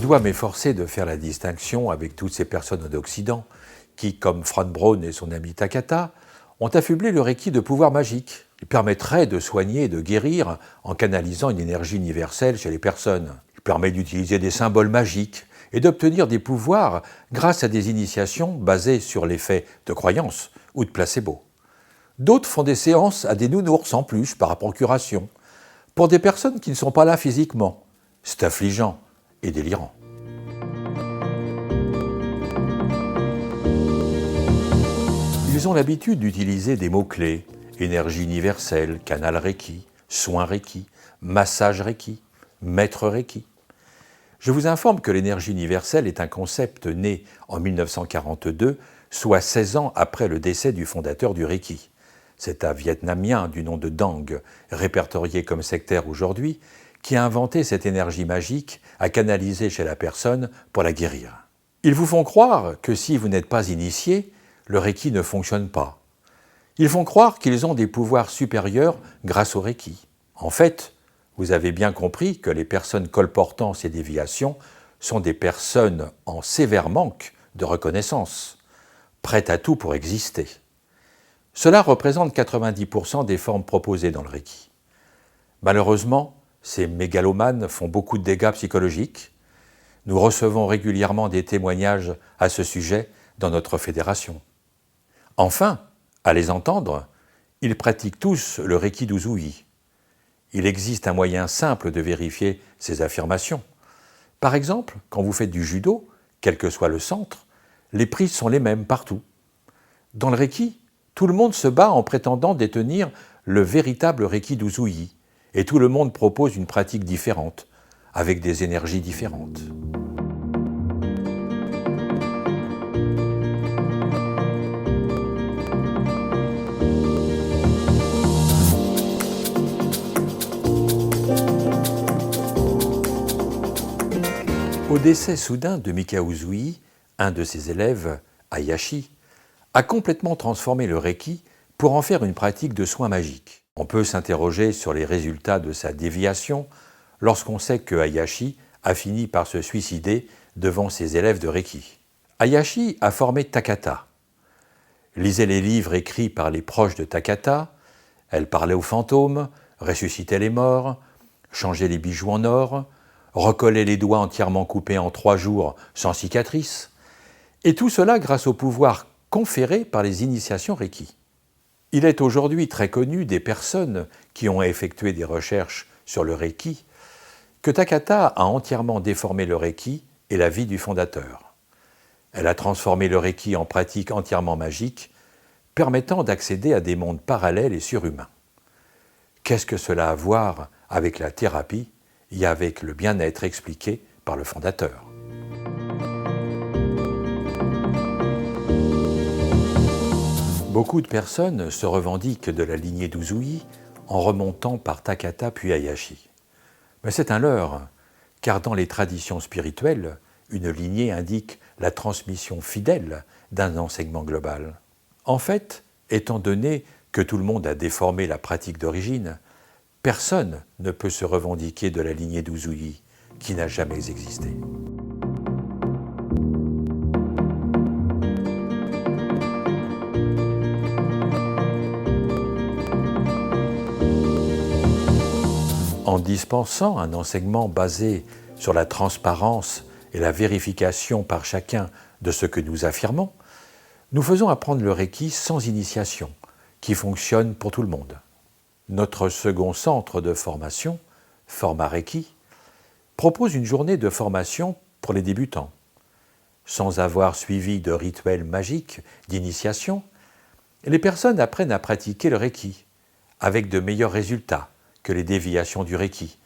dois m'efforcer de faire la distinction avec toutes ces personnes d'Occident qui, comme Frank Braun et son ami Takata, ont affublé le Reiki de pouvoirs magiques. Il permettrait de soigner et de guérir en canalisant une énergie universelle chez les personnes. Il permet d'utiliser des symboles magiques et d'obtenir des pouvoirs grâce à des initiations basées sur l'effet de croyance ou de placebo. D'autres font des séances à des nounours en plus par procuration, pour des personnes qui ne sont pas là physiquement. C'est affligeant et délirant. Ils ont l'habitude d'utiliser des mots-clés, énergie universelle, canal Reiki, soin Reiki, massage Reiki, maître Reiki. Je vous informe que l'énergie universelle est un concept né en 1942, soit 16 ans après le décès du fondateur du Reiki. C'est un Vietnamien du nom de Dang, répertorié comme sectaire aujourd'hui, qui a inventé cette énergie magique à canaliser chez la personne pour la guérir. Ils vous font croire que si vous n'êtes pas initié, le Reiki ne fonctionne pas. Ils font croire qu'ils ont des pouvoirs supérieurs grâce au Reiki. En fait, vous avez bien compris que les personnes colportant ces déviations sont des personnes en sévère manque de reconnaissance, prêtes à tout pour exister. Cela représente 90% des formes proposées dans le Reiki. Malheureusement, ces mégalomanes font beaucoup de dégâts psychologiques. Nous recevons régulièrement des témoignages à ce sujet dans notre fédération. Enfin, à les entendre, ils pratiquent tous le Reiki d'Uzui. Il existe un moyen simple de vérifier ces affirmations. Par exemple, quand vous faites du judo, quel que soit le centre, les prises sont les mêmes partout. Dans le Reiki, tout le monde se bat en prétendant détenir le véritable Reiki d'Uzui, et tout le monde propose une pratique différente, avec des énergies différentes. Au décès soudain de Mikao Usui, un de ses élèves, Hayashi, a complètement transformé le Reiki pour en faire une pratique de soins magiques. On peut s'interroger sur les résultats de sa déviation lorsqu'on sait que Hayashi a fini par se suicider devant ses élèves de Reiki. Hayashi a formé Takata. Lisait les livres écrits par les proches de Takata, elle parlait aux fantômes, ressuscitait les morts, changeait les bijoux en or, recollait les doigts entièrement coupés en 3 jours sans cicatrice, et tout cela grâce au pouvoir conféré par les initiations Reiki. Il est aujourd'hui très connu des personnes qui ont effectué des recherches sur le Reiki que Takata a entièrement déformé le Reiki et la vie du fondateur. Elle a transformé le Reiki en pratique entièrement magique, permettant d'accéder à des mondes parallèles et surhumains. Qu'est-ce que cela a à voir avec la thérapie et avec le bien-être expliqué par le fondateur? Beaucoup de personnes se revendiquent de la lignée d'Uzui en remontant par Takata puis Hayashi. Mais c'est un leurre, car dans les traditions spirituelles, une lignée indique la transmission fidèle d'un enseignement global. En fait, étant donné que tout le monde a déformé la pratique d'origine, personne ne peut se revendiquer de la lignée d'Uzui, qui n'a jamais existé. En dispensant un enseignement basé sur la transparence et la vérification par chacun de ce que nous affirmons, nous faisons apprendre le Reiki sans initiation, qui fonctionne pour tout le monde. Notre second centre de formation, Forma Reiki, propose une journée de formation pour les débutants. Sans avoir suivi de rituels magiques d'initiation, les personnes apprennent à pratiquer le Reiki, avec de meilleurs résultats que les déviations du Reiki,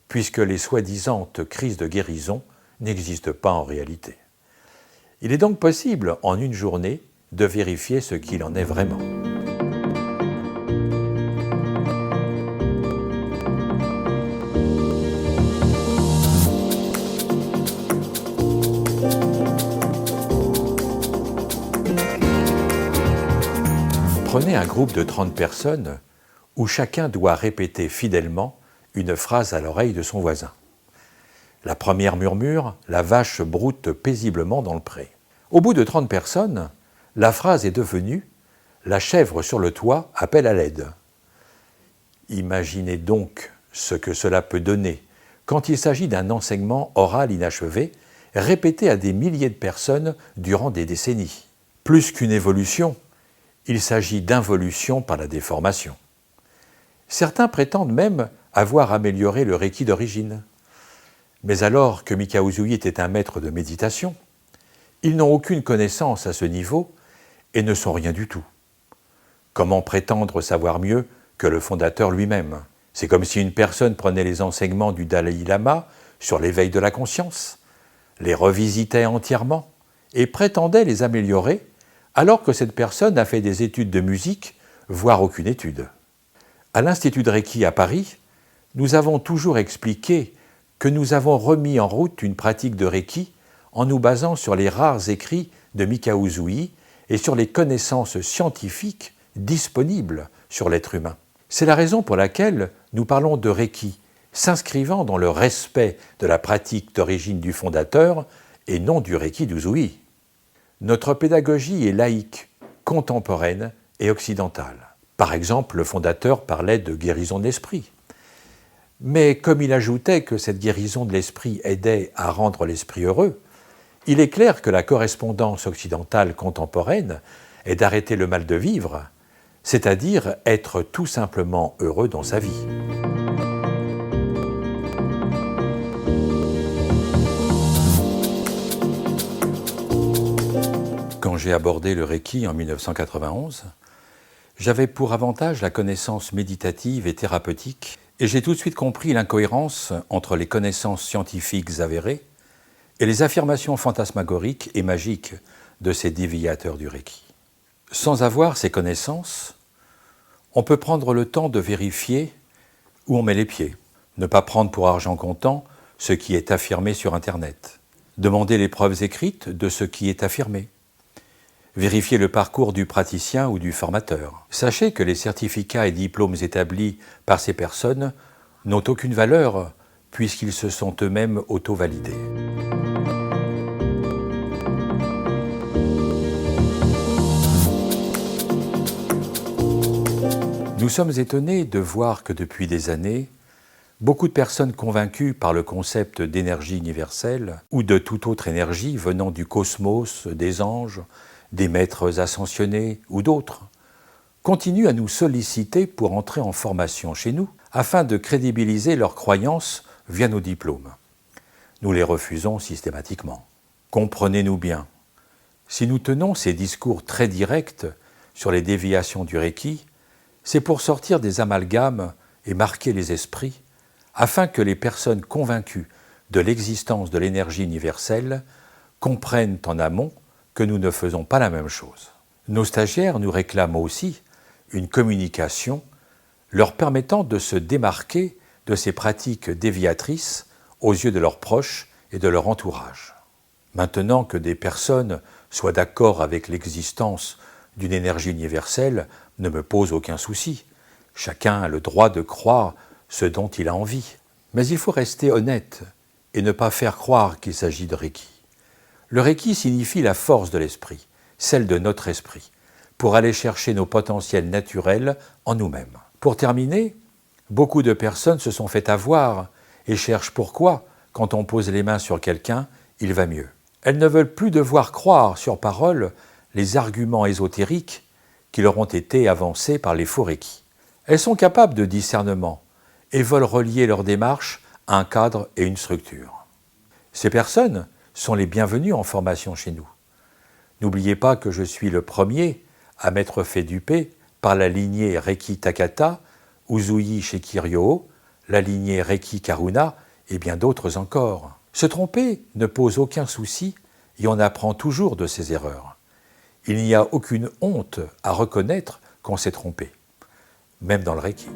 puisque les soi-disant crises de guérison n'existent pas en réalité. Il est donc possible, en une journée, de vérifier ce qu'il en est vraiment. Prenez un groupe de 30 personnes où chacun doit répéter fidèlement une phrase à l'oreille de son voisin. La première murmure, la vache broute paisiblement dans le pré. Au bout de 30 personnes, la phrase est devenue « La chèvre sur le toit appelle à l'aide ». Imaginez donc ce que cela peut donner quand il s'agit d'un enseignement oral inachevé, répété à des milliers de personnes durant des décennies. Plus qu'une évolution, il s'agit d'involution par la déformation. Certains prétendent même avoir amélioré le Reiki d'origine. Mais alors que Mikao Usui était un maître de méditation, ils n'ont aucune connaissance à ce niveau et ne sont rien du tout. Comment prétendre savoir mieux que le fondateur lui-même? C'est comme si une personne prenait les enseignements du Dalai Lama sur l'éveil de la conscience, les revisitait entièrement et prétendait les améliorer, alors que cette personne a fait des études de musique, voire aucune étude. À l'Institut de Reiki à Paris, nous avons toujours expliqué que nous avons remis en route une pratique de Reiki en nous basant sur les rares écrits de Mikao Usui et sur les connaissances scientifiques disponibles sur l'être humain. C'est la raison pour laquelle nous parlons de Reiki, s'inscrivant dans le respect de la pratique d'origine du fondateur et non du Reiki d'Usui. Notre pédagogie est laïque, contemporaine et occidentale. Par exemple, le fondateur parlait de guérison de l'esprit. Mais comme il ajoutait que cette guérison de l'esprit aidait à rendre l'esprit heureux, il est clair que la correspondance occidentale contemporaine est d'arrêter le mal de vivre, c'est-à-dire être tout simplement heureux dans sa vie. Quand j'ai abordé le Reiki en 1991, j'avais pour avantage la connaissance méditative et thérapeutique, et j'ai tout de suite compris l'incohérence entre les connaissances scientifiques avérées et les affirmations fantasmagoriques et magiques de ces déviateurs du Reiki. Sans avoir ces connaissances, on peut prendre le temps de vérifier où on met les pieds, ne pas prendre pour argent comptant ce qui est affirmé sur Internet, demander les preuves écrites de ce qui est affirmé, vérifier le parcours du praticien ou du formateur. Sachez que les certificats et diplômes établis par ces personnes n'ont aucune valeur puisqu'ils se sont eux-mêmes auto-validés. Nous sommes étonnés de voir que depuis des années, beaucoup de personnes convaincues par le concept d'énergie universelle ou de toute autre énergie venant du cosmos, des anges, des maîtres ascensionnés ou d'autres, continuent à nous solliciter pour entrer en formation chez nous afin de crédibiliser leurs croyances via nos diplômes. Nous les refusons systématiquement. Comprenez-nous bien, si nous tenons ces discours très directs sur les déviations du Reiki, c'est pour sortir des amalgames et marquer les esprits afin que les personnes convaincues de l'existence de l'énergie universelle comprennent en amont que nous ne faisons pas la même chose. Nos stagiaires nous réclament aussi une communication leur permettant de se démarquer de ces pratiques déviatrices aux yeux de leurs proches et de leur entourage. Maintenant que des personnes soient d'accord avec l'existence d'une énergie universelle ne me pose aucun souci. Chacun a le droit de croire ce dont il a envie. Mais il faut rester honnête et ne pas faire croire qu'il s'agit de Reiki. Le Reiki signifie la force de l'esprit, celle de notre esprit, pour aller chercher nos potentiels naturels en nous-mêmes. Pour terminer, beaucoup de personnes se sont fait avoir et cherchent pourquoi, quand on pose les mains sur quelqu'un, il va mieux. Elles ne veulent plus devoir croire sur parole les arguments ésotériques qui leur ont été avancés par les faux Reiki. Elles sont capables de discernement et veulent relier leur démarche à un cadre et une structure. Ces personnes sont les bienvenues en formation chez nous. N'oubliez pas que je suis le premier à m'être fait duper par la lignée Reiki Takata, Usui Shekiryo, la lignée Reiki Karuna et bien d'autres encore. Se tromper ne pose aucun souci et on apprend toujours de ses erreurs. Il n'y a aucune honte à reconnaître qu'on s'est trompé, même dans le Reiki.